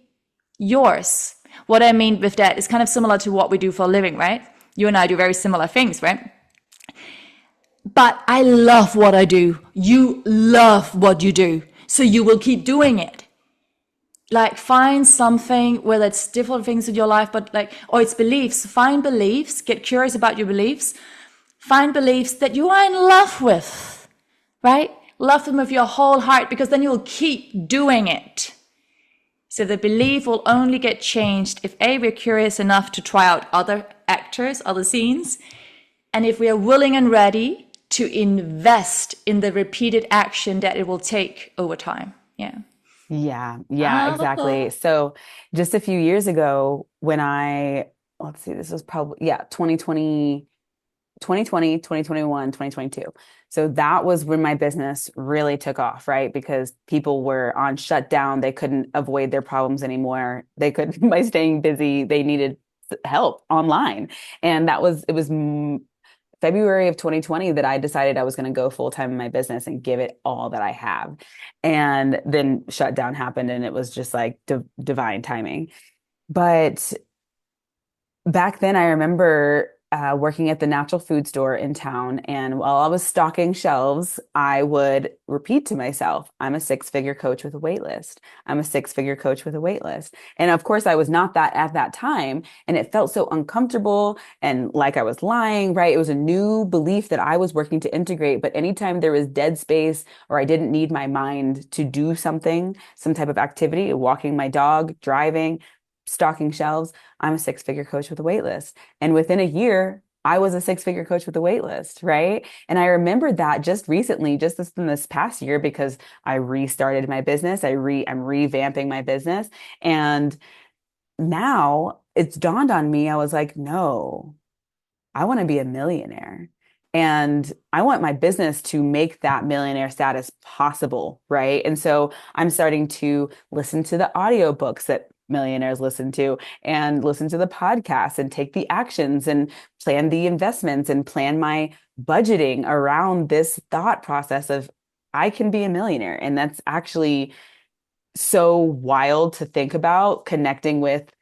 yours. What I mean with that is kind of similar to what we do for a living, right? You and I do very similar things, right? But I love what I do. You love what you do. So you will keep doing it. Like find something, whether it's different things in your life, but or it's beliefs. Find beliefs, get curious about your beliefs. Find beliefs that you are in love with, right? Love them with your whole heart, because then you'll keep doing it. So the belief will only get changed if we're curious enough to try out other actors, other scenes, and if we are willing and ready to invest in the repeated action that it will take over time. Yeah. Yeah, yeah, exactly. So just a few years ago when let's see, this was probably, yeah, 2020, 2021, 2022. So that was when my business really took off, right? Because people were on shutdown. They couldn't avoid their problems anymore. They could, by staying busy, they needed help online. And it was February of 2020 that I decided I was going to go full time in my business and give it all that I have. And then shutdown happened and it was just like divine timing. But back then, I remember working at the natural food store in town. And while I was stocking shelves, I would repeat to myself, I'm a 6-figure coach with a wait list. I'm a 6-figure coach with a wait list. And of course, I was not that at that time. And it felt so uncomfortable and like I was lying, right? It was a new belief that I was working to integrate. But anytime there was dead space or I didn't need my mind to do something, some type of activity, walking my dog, driving, stocking shelves, I'm a 6-figure coach with a wait list. And within a year, I was a 6-figure coach with a wait list, right? And I remembered that just recently, just in this past year, because I restarted my business. I'm revamping my business. And now it's dawned on me, I was like, no, I want to be a millionaire. And I want my business to make that millionaire status possible, right? And so I'm starting to listen to the audiobooks that millionaires listen to and listen to the podcasts and take the actions and plan the investments and plan my budgeting around this thought process of I can be a millionaire. And that's actually so wild to think about, connecting with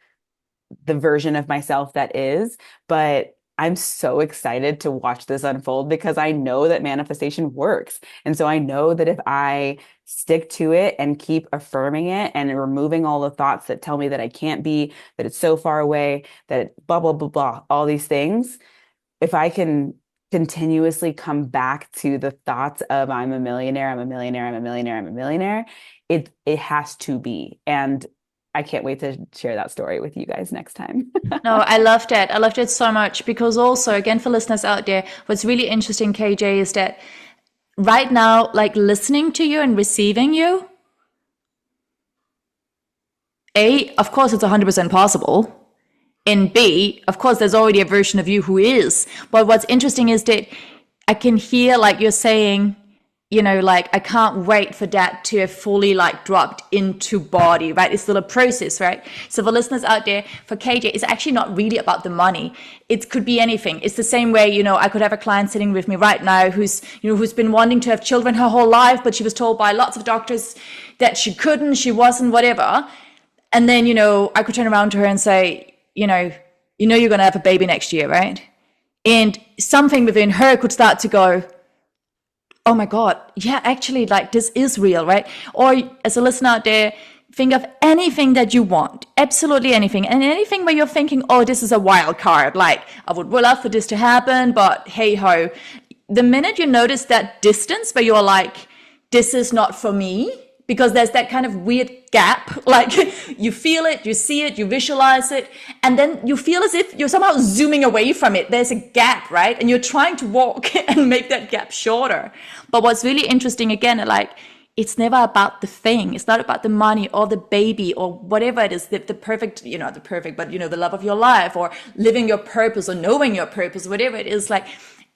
the version of myself that is. But I'm so excited to watch this unfold because I know that manifestation works. And so I know that if I stick to it and keep affirming it and removing all the thoughts that tell me that I can't be, that it's so far away, that blah, blah, blah, blah, all these things, if I can continuously come back to the thoughts of I'm a millionaire, I'm a millionaire, I'm a millionaire, I'm a millionaire, it has to be. And I can't wait to share that story with you guys next time. No, I loved it. I loved it so much because also, again, for listeners out there, what's really interesting, KJ, is that right now, like listening to you and receiving you, A, of course, it's 100% possible. And B, of course, there's already a version of you who is. But what's interesting is that I can hear, like you're saying, you know, like, I can't wait for that to have fully like dropped into body, right? It's still a process, right? So for listeners out there, for KJ, it's actually not really about the money. It could be anything. It's the same way, you know, I could have a client sitting with me right now who's been wanting to have children her whole life, but she was told by lots of doctors that she couldn't, she wasn't, whatever. And then, you know, I could turn around to her and say, you know, you're going to have a baby next year, right? And something within her could start to go, oh my God, yeah, actually, like this is real, right? Or as a listener out there, think of anything that you want, absolutely anything. And anything where you're thinking, oh, this is a wild card. Like, I would love for this to happen, but hey ho. The minute you notice that distance where you're like, this is not for me, because there's that kind of weird gap, like you feel it, you see it, you visualize it, and then you feel as if you're somehow zooming away from it. There's a gap, right? And you're trying to walk and make that gap shorter. But what's really interesting, again, like, it's never about the thing. It's not about the money or the baby or whatever it is, the perfect, but, the love of your life or living your purpose or knowing your purpose, whatever it is. Like,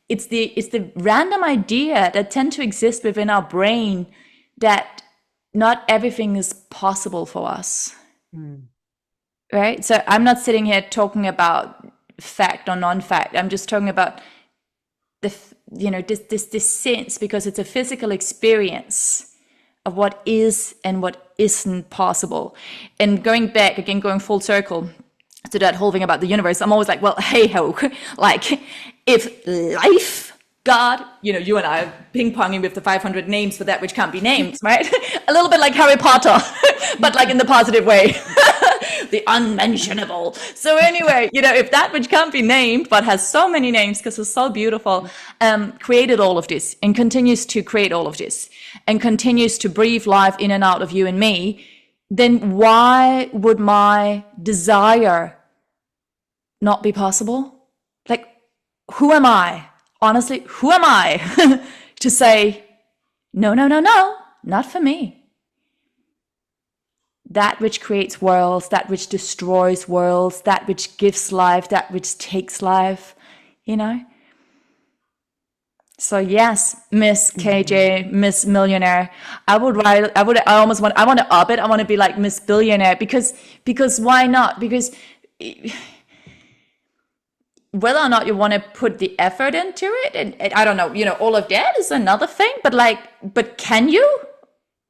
it's the random idea that tend to exist within our brain that not everything is possible for us. Right? So I'm not sitting here talking about fact or non-fact. I'm just talking about this sense, because it's a physical experience of what is and what isn't possible. And going back again, going full circle to that whole thing about the universe, I'm always like, well, hey ho, like if life, God, you and I are ping-ponging with the 500 names for that which can't be named, right? A little bit like Harry Potter, but like in the positive way, the unmentionable. So anyway, if that which can't be named, but has so many names because it's so beautiful, created all of this and continues to create all of this and continues to breathe life in and out of you and me, then why would my desire not be possible? Like, who am I? Honestly, who am I to say, no, not for me? That which creates worlds, that which destroys worlds, that which gives life, that which takes life, So yes, Miss KJ, Miss Millionaire. I want to up it. I want to be like Miss Billionaire because why not? Because whether or not you want to put the effort into it, and I don't know, all of that is another thing, but can you?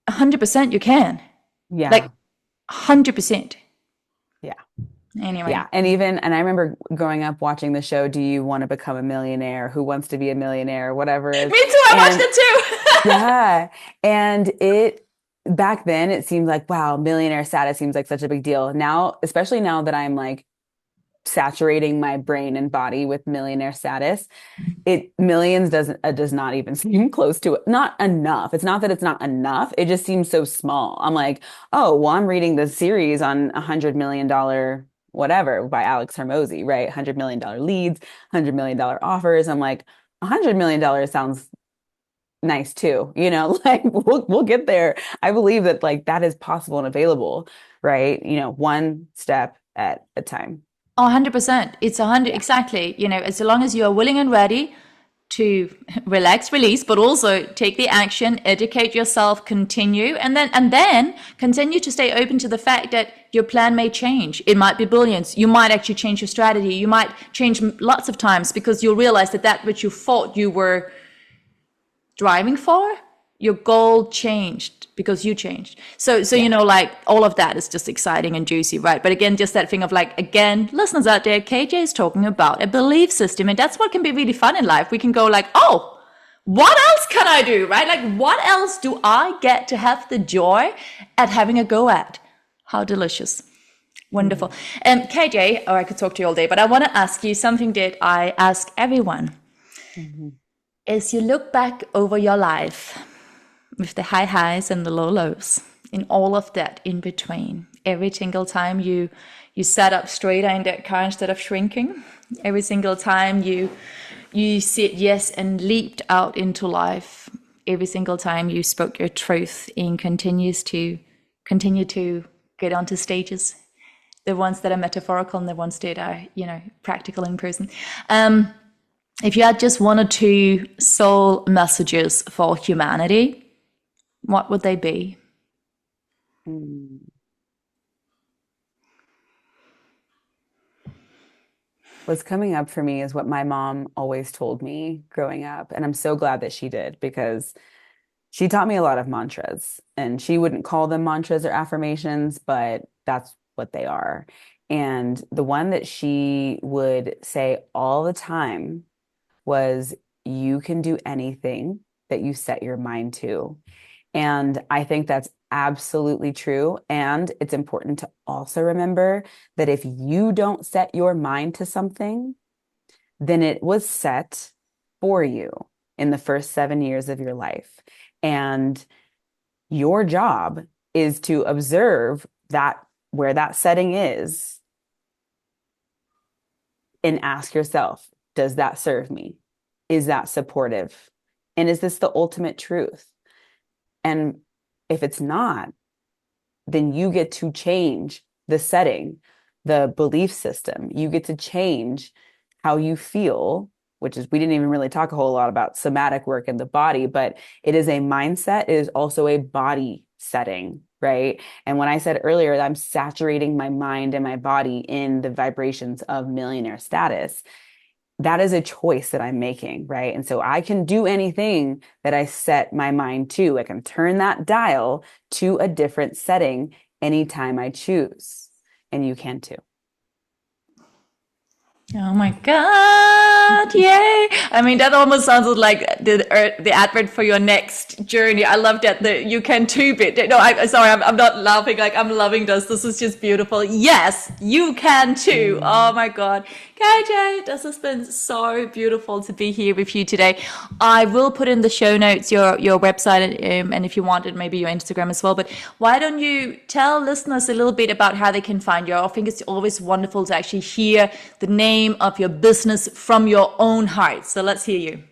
100% you can. Yeah. Like 100%. Yeah. Anyway. Yeah. And I remember growing up watching the show, Do You Want to Become a Millionaire? Who Wants to Be a Millionaire? Whatever it is. Me too. I watched it too. Yeah. And back then it seemed like, wow, millionaire status seems like such a big deal. Now, especially now that I'm like saturating my brain and body with millionaire status, millions does not even seem close to it. Not enough. It's not that it's not enough. It just seems so small. I'm like, oh, well, I'm reading the series on $100 million whatever by Alex Hormozy, right? $100 million leads, $100 million offers. I'm like, $100 million sounds nice too. Like we'll get there. I believe that like that is possible and available, right? One step at a time. 100%. It's 100. Exactly. As long as you are willing and ready to relax, release, but also take the action, educate yourself, continue, and then continue to stay open to the fact that your plan may change. It might be billions. You might actually change your strategy. You might change lots of times because you'll realize that which you thought you were driving for Your goal changed because you changed. So Yeah. you know, like all of that is just exciting and juicy, right? But again, just that thing of like, again, listeners out there, KJ is talking about a belief system, and that's what can be really fun in life. We can go like, oh, what else can I do, right? Like, what else do I get to have the joy at having a go at? How delicious. Wonderful. Mhm. KJ, or I could talk to you all day, but I want to ask you something that I ask everyone. Mhm. As you look back over your life with the high highs and the low lows, in all of that in between, every single time you sat up straighter in that car instead of shrinking, every single time you said yes and leaped out into life, every single time you spoke your truth and continue to get onto stages, the ones that are metaphorical and the ones that are, you know, practical in person. If you had just one or two soul messages for humanity, what would they be? Mm. What's coming up for me is what my mom always told me growing up. And I'm so glad that she did because she taught me a lot of mantras. And she wouldn't call them mantras or affirmations, but that's what they are. And the one that she would say all the time was, you can do anything that you set your mind to. And I think that's absolutely true. And it's important to also remember that if you don't set your mind to something, then it was set for you in the first 7 years of your life. And your job is to observe that where that setting is and ask yourself, does that serve me? Is that supportive? And is this the ultimate truth? And if it's not, then you get to change the setting, the belief system. You get to change how you feel, which is, we didn't even really talk a whole lot about somatic work in the body, but it is a mindset. It is also a body setting, right? And when I said earlier that I'm saturating my mind and my body in the vibrations of millionaire status, that is a choice that I'm making, right? And so I can do anything that I set my mind to. I can turn that dial to a different setting anytime I choose. And you can too. Oh my God, yay. I mean, that almost sounded like the advert for your next journey. I love that, the you can tube it. No, I'm not laughing. Like, I'm loving this. This is just beautiful. Yes, you can too. Oh Mm. my God. KJ, this has been so beautiful to be here with you today. I will put in the show notes your website, and if you wanted, maybe your Instagram as well. But why don't you tell listeners a little bit about how they can find you? I think it's always wonderful to actually hear the name of your business from your own heart. So let's hear you.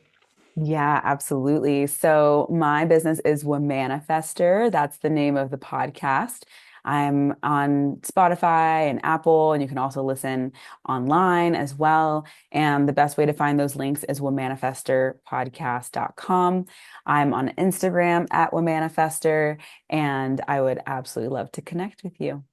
Yeah, absolutely. So my business is Womanifester. That's the name of the podcast. I'm on Spotify and Apple, and you can also listen online as well. And the best way to find those links is womanifesterpodcast.com. I'm on Instagram at Womanifester, and I would absolutely love to connect with you.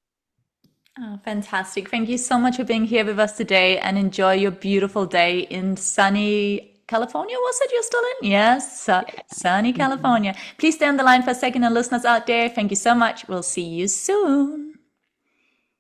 Oh, fantastic. Thank you so much for being here with us today, and enjoy your beautiful day in sunny California. Was it you're still in? Yes, sunny Mhm. California. Please stay on the line for a second, and listeners out there, thank you so much. We'll see you soon.